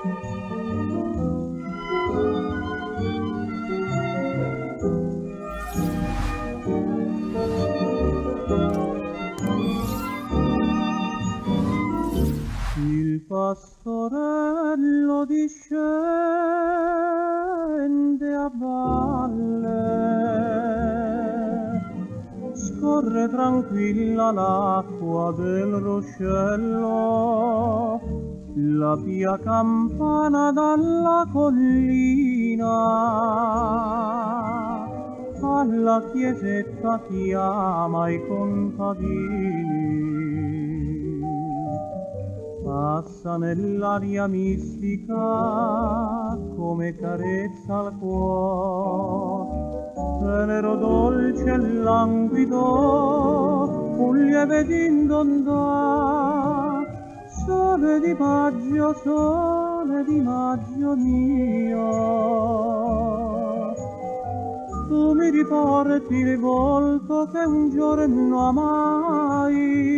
Il pastorello discende a valle, scorre tranquilla l'acqua del ruscello, la pia campana dalla collina, alla chiesetta chiama i contadini. Passa nell'aria mistica come carezza al cuore, tenero dolce e languido, un lieve dindondà. Sole di maggio mio, tu mi riporti il volto che un giorno amai,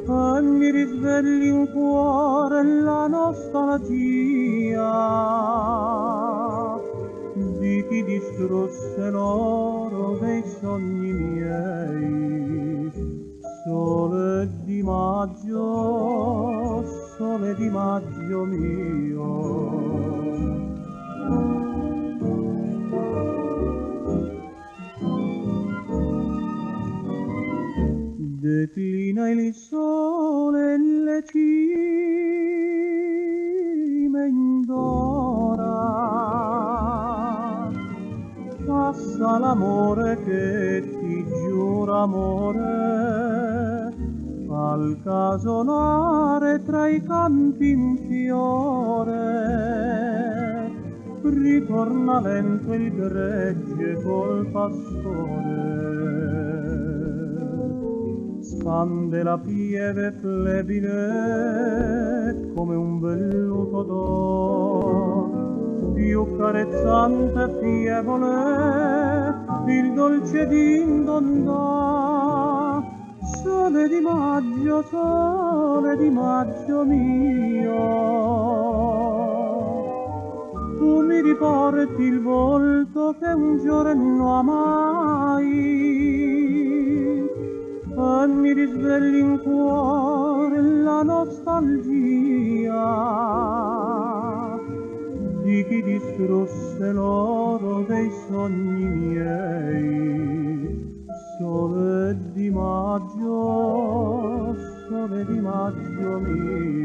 e mi risvegli in cuore la nostalgia di chi distrusse l'oro dei sogni miei. Sole di maggio mio. Declina il sole e le cime indora, passa l'amore che ti giura amore, al casolare tra i campi in fiore, ritorna lento il gregge col pastore. Spande la pieve flebile come un velluto d'oro, più carezzante e fievole il dolce dindondà. Sole di maggio mio, tu mi riporti il volto che un giorno amai, e mi risvegli in cuore la nostalgia di chi distrusse l'oro dei sogni miei. Sole di maggio mio.